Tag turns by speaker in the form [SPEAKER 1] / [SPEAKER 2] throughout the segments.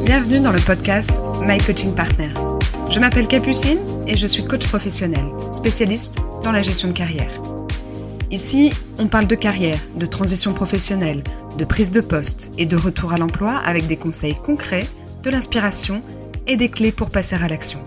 [SPEAKER 1] Bienvenue dans le podcast My Coaching Partner. Je m'appelle Capucine et je suis coach professionnel, spécialiste dans la gestion de carrière. Ici, on parle de carrière, de transition professionnelle, de prise de poste et de retour à l'emploi avec des conseils concrets, de l'inspiration et des clés pour passer à l'action.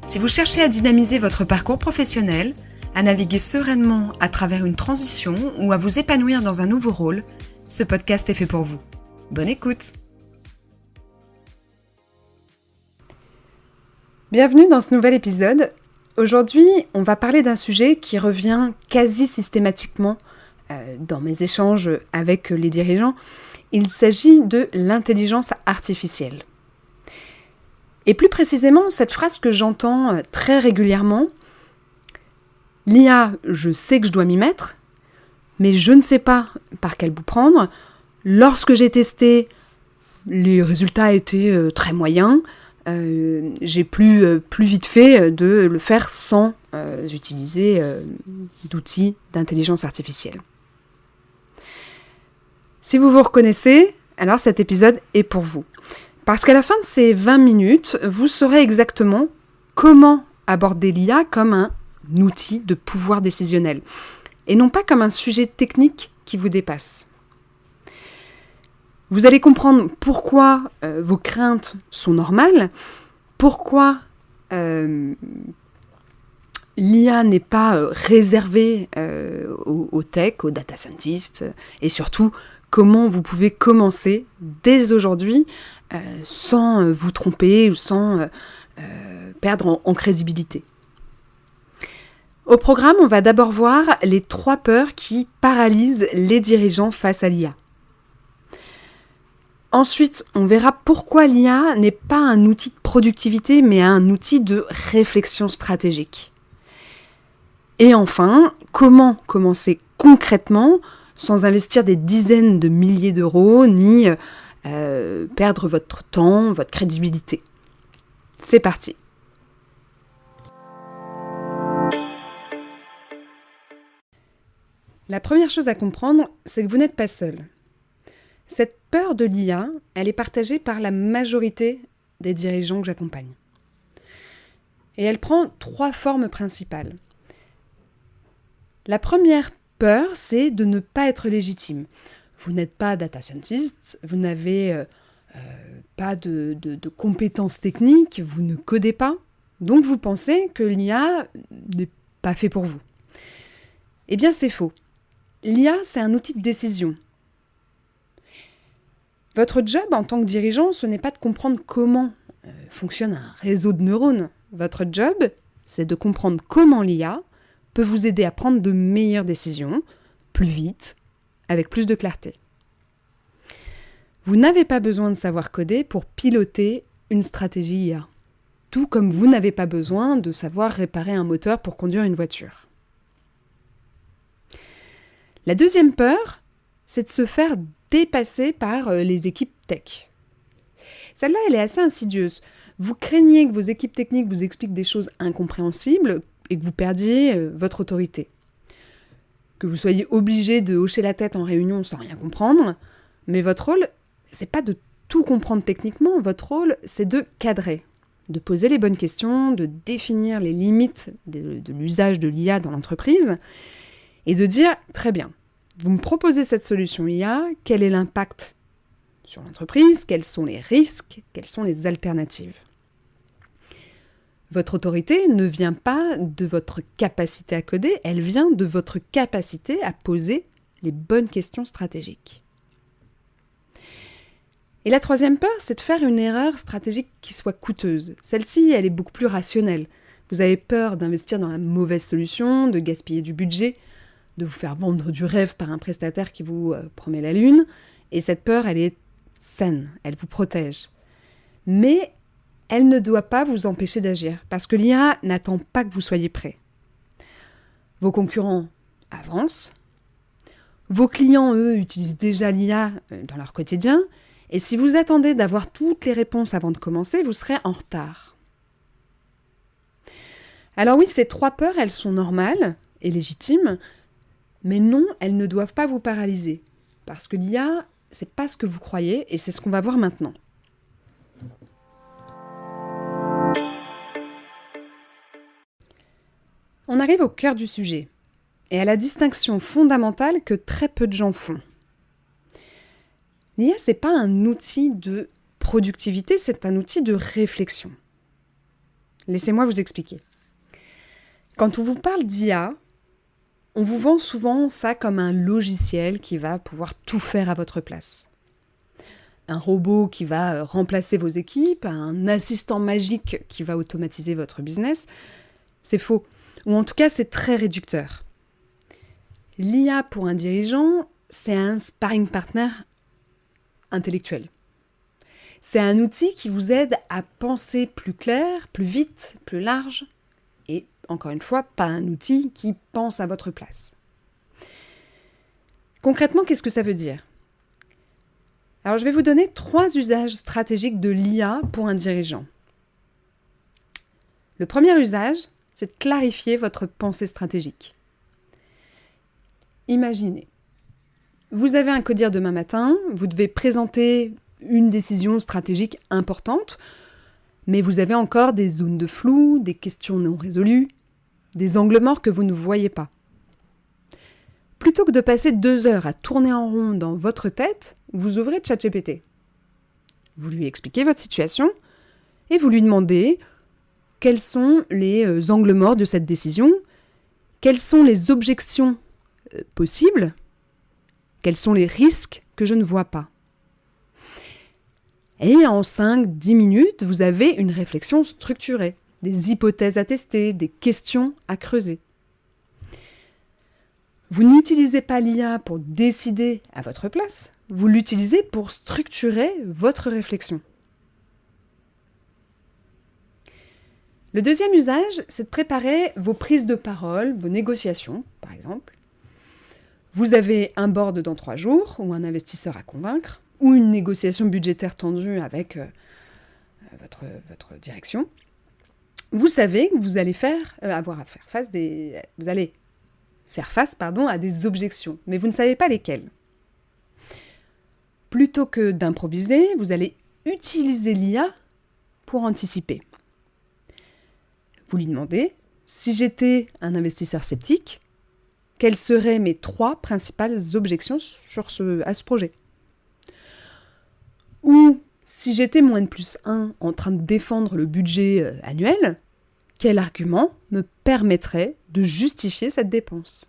[SPEAKER 1] Si vous cherchez à dynamiser votre parcours professionnel, à naviguer sereinement à travers une transition ou à vous épanouir dans un nouveau rôle, ce podcast est fait pour vous. Bonne écoute! Bienvenue dans ce nouvel épisode. Aujourd'hui, on va parler d'un sujet qui revient quasi systématiquement dans mes échanges avec les dirigeants. Il s'agit de l'intelligence artificielle. Et plus précisément, cette phrase que j'entends très régulièrement, l'IA, je sais que je dois m'y mettre, mais je ne sais pas par quel bout prendre. Lorsque j'ai testé, les résultats étaient très moyens. J'ai plus vite fait de le faire sans utiliser d'outils d'intelligence artificielle. Si vous vous reconnaissez, alors cet épisode est pour vous. Parce qu'à la fin de ces 20 minutes, vous saurez exactement comment aborder l'IA comme un outil de pouvoir décisionnel et non pas comme un sujet technique qui vous dépasse. Vous allez comprendre pourquoi vos craintes sont normales, pourquoi l'IA n'est pas réservée aux tech, aux data scientists, et surtout comment vous pouvez commencer dès aujourd'hui sans vous tromper ou sans perdre en crédibilité. Au programme, on va d'abord voir les 3 peurs qui paralysent les dirigeants face à l'IA. Ensuite, on verra pourquoi l'IA n'est pas un outil de productivité, mais un outil de réflexion stratégique. Et enfin, comment commencer concrètement sans investir des dizaines de milliers d'euros, ni perdre votre temps, votre crédibilité. C'est parti. La première chose à comprendre, c'est que vous n'êtes pas seul. Cette peur de l'IA, elle est partagée par la majorité des dirigeants que j'accompagne. Et elle prend 3 formes principales. La première peur, c'est de ne pas être légitime. Vous n'êtes pas data scientist, vous n'avez pas de compétences techniques, vous ne codez pas, donc vous pensez que l'IA n'est pas fait pour vous. Eh bien, c'est faux. L'IA, c'est un outil de décision. Votre job en tant que dirigeant, ce n'est pas de comprendre comment fonctionne un réseau de neurones. Votre job, c'est de comprendre comment l'IA peut vous aider à prendre de meilleures décisions, plus vite, avec plus de clarté. Vous n'avez pas besoin de savoir coder pour piloter une stratégie IA, tout comme vous n'avez pas besoin de savoir réparer un moteur pour conduire une voiture. La deuxième peur, c'est de se faire dépasser par les équipes tech. Celle-là, elle est assez insidieuse. Vous craignez que vos équipes techniques vous expliquent des choses incompréhensibles et que vous perdiez votre autorité. Que vous soyez obligé de hocher la tête en réunion sans rien comprendre. Mais votre rôle, c'est pas de tout comprendre techniquement. Votre rôle, c'est de cadrer, de poser les bonnes questions, de définir les limites de l'usage de l'IA dans l'entreprise et de dire, très bien, vous me proposez cette solution IA, quel est l'impact sur l'entreprise, quels sont les risques, quelles sont les alternatives. Votre autorité ne vient pas de votre capacité à coder, elle vient de votre capacité à poser les bonnes questions stratégiques. Et la troisième peur, c'est de faire une erreur stratégique qui soit coûteuse. Celle-ci, elle est beaucoup plus rationnelle. Vous avez peur d'investir dans la mauvaise solution, de gaspiller du budget, de vous faire vendre du rêve par un prestataire qui vous promet la lune. Et cette peur, elle est saine, elle vous protège. Mais elle ne doit pas vous empêcher d'agir, parce que l'IA n'attend pas que vous soyez prêt. Vos concurrents avancent, vos clients, eux, utilisent déjà l'IA dans leur quotidien, et si vous attendez d'avoir toutes les réponses avant de commencer, vous serez en retard. Alors oui, ces 3 peurs, elles sont normales et légitimes, mais non, elles ne doivent pas vous paralyser. Parce que l'IA, c'est pas ce que vous croyez, et c'est ce qu'on va voir maintenant. On arrive au cœur du sujet et à la distinction fondamentale que très peu de gens font. L'IA, ce n'est pas un outil de productivité, c'est un outil de réflexion. Laissez-moi vous expliquer. Quand on vous parle d'IA, on vous vend souvent ça comme un logiciel qui va pouvoir tout faire à votre place. Un robot qui va remplacer vos équipes, un assistant magique qui va automatiser votre business. C'est faux. Ou en tout cas, c'est très réducteur. L'IA pour un dirigeant, c'est un sparring partner intellectuel. C'est un outil qui vous aide à penser plus clair, plus vite, plus large. Et encore une fois, pas un outil qui pense à votre place. Concrètement, qu'est-ce que ça veut dire ? Alors, je vais vous donner 3 usages stratégiques de l'IA pour un dirigeant. Le premier usage, c'est de clarifier votre pensée stratégique. Imaginez, vous avez un codir demain matin, vous devez présenter une décision stratégique importante, mais vous avez encore des zones de flou, des questions non résolues, des angles morts que vous ne voyez pas. Plutôt que de passer 2 heures à tourner en rond dans votre tête, vous ouvrez ChatGPT. Vous lui expliquez votre situation et vous lui demandez quels sont les angles morts de cette décision, quelles sont les objections possibles, quels sont les risques que je ne vois pas. Et en 5-10 minutes, vous avez une réflexion structurée, des hypothèses à tester, des questions à creuser. Vous n'utilisez pas l'IA pour décider à votre place, vous l'utilisez pour structurer votre réflexion. Le deuxième usage, c'est de préparer vos prises de parole, vos négociations, par exemple. Vous avez un board dans 3 jours, ou un investisseur à convaincre, ou une négociation budgétaire tendue avec votre direction. Vous savez que vous allez faire face à des objections, mais vous ne savez pas lesquelles. Plutôt que d'improviser, vous allez utiliser l'IA pour anticiper. Vous lui demandez, si j'étais un investisseur sceptique, quelles seraient mes 3 principales objections à ce projet ? Ou, si j'étais -1 en train de défendre le budget annuel, quel argument me permettrait de justifier cette dépense ?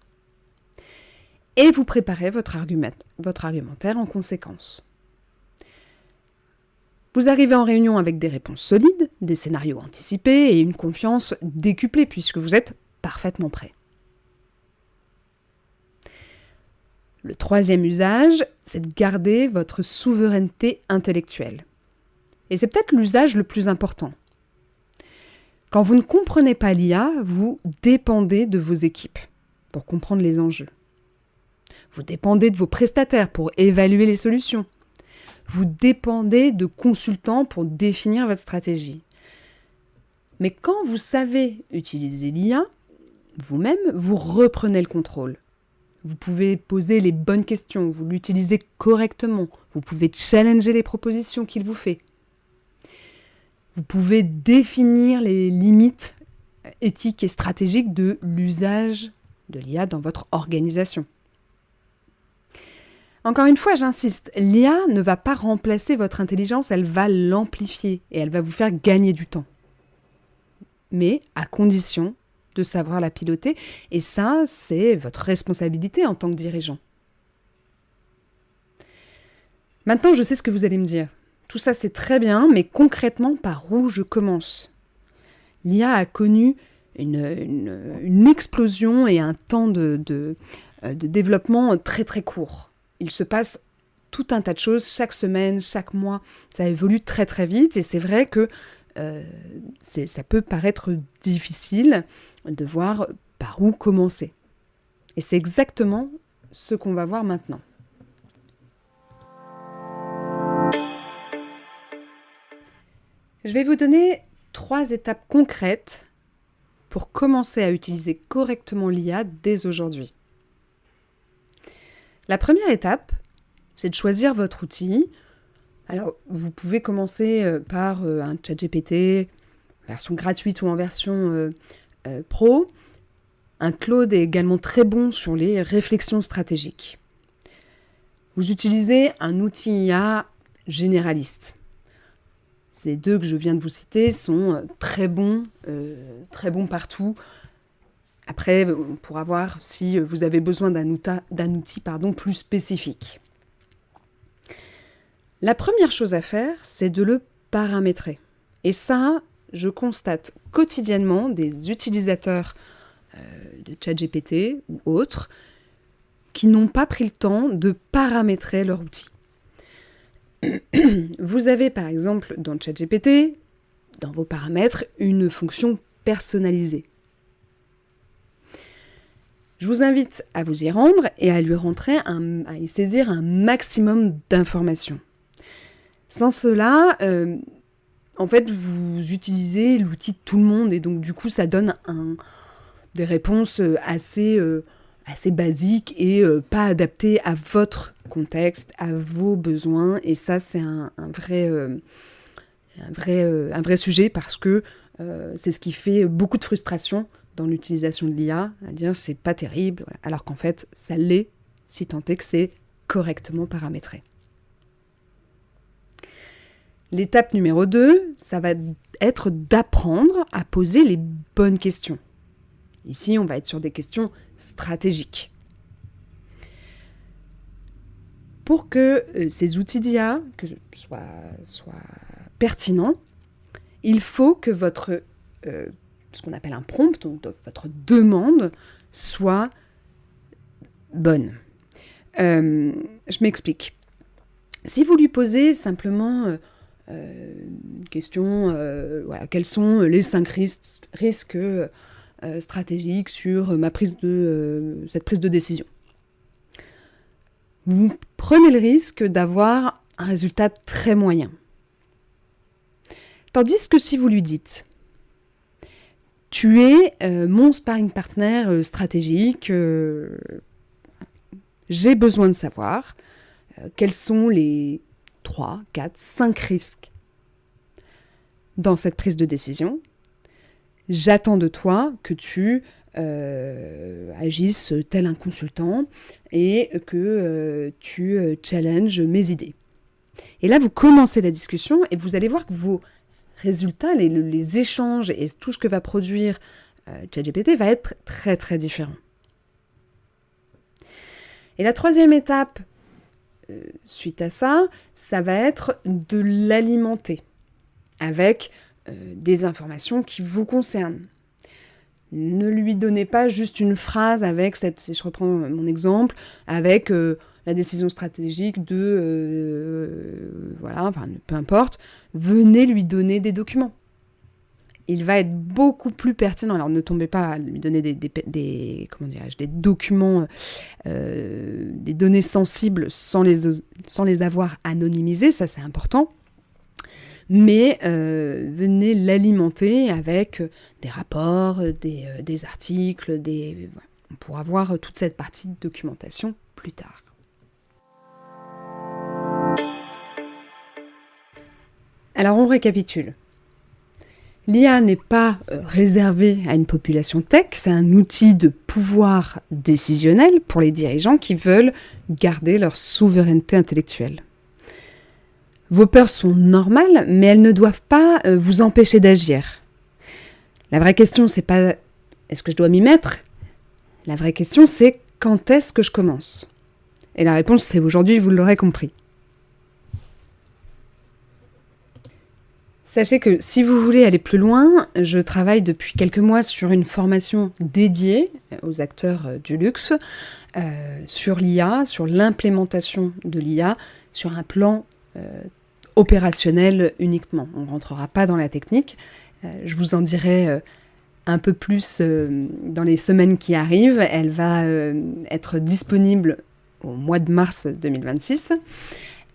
[SPEAKER 1] Et vous préparez votre argumentaire en conséquence. Vous arrivez en réunion avec des réponses solides, des scénarios anticipés et une confiance décuplée puisque vous êtes parfaitement prêt. Le troisième usage, c'est de garder votre souveraineté intellectuelle. Et c'est peut-être l'usage le plus important. Quand vous ne comprenez pas l'IA, vous dépendez de vos équipes pour comprendre les enjeux. Vous dépendez de vos prestataires pour évaluer les solutions. Vous dépendez de consultants pour définir votre stratégie. Mais quand vous savez utiliser l'IA, vous-même, vous reprenez le contrôle. Vous pouvez poser les bonnes questions, vous l'utilisez correctement, vous pouvez challenger les propositions qu'il vous fait. Vous pouvez définir les limites éthiques et stratégiques de l'usage de l'IA dans votre organisation. Encore une fois, j'insiste, l'IA ne va pas remplacer votre intelligence, elle va l'amplifier et elle va vous faire gagner du temps. Mais à condition de savoir la piloter, et ça, c'est votre responsabilité en tant que dirigeant. Maintenant, je sais ce que vous allez me dire. Tout ça, c'est très bien, mais concrètement, par où je commence ? L'IA a connu une explosion et un temps de développement très très court. Il se passe tout un tas de choses chaque semaine, chaque mois. Ça évolue très très vite et c'est vrai que ça peut paraître difficile de voir par où commencer. Et c'est exactement ce qu'on va voir maintenant. Je vais vous donner 3 étapes concrètes pour commencer à utiliser correctement l'IA dès aujourd'hui. La première étape, c'est de choisir votre outil. Alors, vous pouvez commencer par un ChatGPT, version gratuite ou en version pro. Un Claude est également très bon sur les réflexions stratégiques. Vous utilisez un outil IA généraliste. Ces deux que je viens de vous citer sont très bons partout. Après, on pourra voir si vous avez besoin d'un outil plus spécifique. La première chose à faire, c'est de le paramétrer. Et ça, je constate quotidiennement des utilisateurs de ChatGPT ou autres qui n'ont pas pris le temps de paramétrer leur outil. Vous avez par exemple dans ChatGPT, dans vos paramètres, une fonction personnalisée. Je vous invite à vous y rendre et à à y saisir un maximum d'informations. Sans cela, en fait, vous utilisez l'outil de tout le monde et donc du coup, ça donne des réponses assez basiques et pas adaptées à votre contexte, à vos besoins. Et ça, c'est un vrai sujet parce que c'est ce qui fait beaucoup de frustration dans l'utilisation de l'IA, à dire c'est pas terrible, alors qu'en fait, ça l'est, si tant est que c'est correctement paramétré. L'étape numéro 2, ça va être d'apprendre à poser les bonnes questions. Ici, on va être sur des questions stratégiques. Pour que ces outils d'IA soient pertinents, il faut que ce qu'on appelle un prompt, donc votre demande, soit bonne. Je m'explique. Si vous lui posez simplement une question, quels sont les 5 risques stratégiques sur cette prise de décision, vous prenez le risque d'avoir un résultat très moyen. Tandis que si vous lui dites tu es mon sparring partner stratégique, j'ai besoin de savoir quels sont les 3, 4, 5 risques dans cette prise de décision. J'attends de toi que tu agisses tel un consultant et que tu challenges mes idées. Et là, vous commencez la discussion et vous allez voir que vos résultats, les échanges et tout ce que va produire ChatGPT va être très très différent. Et la troisième étape, suite à ça, ça va être de l'alimenter avec des informations qui vous concernent. Ne lui donnez pas juste une phrase avec si je reprends mon exemple, avec la décision stratégique peu importe, venez lui donner des documents. Il va être beaucoup plus pertinent. Alors ne tombez pas à lui donner des documents, des données sensibles sans les avoir anonymisées, ça c'est important. Mais venez l'alimenter avec des rapports, des articles, on pourra voir toute cette partie de documentation plus tard. Alors on récapitule. L'IA n'est pas réservée à une population tech, c'est un outil de pouvoir décisionnel pour les dirigeants qui veulent garder leur souveraineté intellectuelle. Vos peurs sont normales, mais elles ne doivent pas vous empêcher d'agir. La vraie question, c'est pas est-ce que je dois m'y mettre ? La vraie question, c'est quand est-ce que je commence ? Et la réponse, c'est aujourd'hui, vous l'aurez compris. Sachez que si vous voulez aller plus loin, je travaille depuis quelques mois sur une formation dédiée aux acteurs du luxe, sur l'IA, sur l'implémentation de l'IA, sur un plan opérationnel uniquement. On ne rentrera pas dans la technique. Je vous en dirai un peu plus dans les semaines qui arrivent. Elle va être disponible au mois de mars 2026.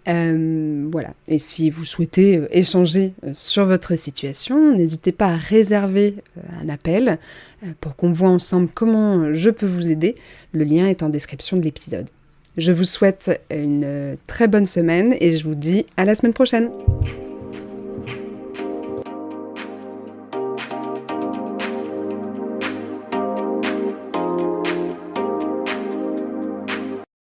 [SPEAKER 1] Voilà. Et si vous souhaitez échanger sur votre situation, n'hésitez pas à réserver un appel pour qu'on voit ensemble comment je peux vous aider. Le lien est en description de l'épisode. Je vous souhaite une très bonne semaine et je vous dis à la semaine prochaine.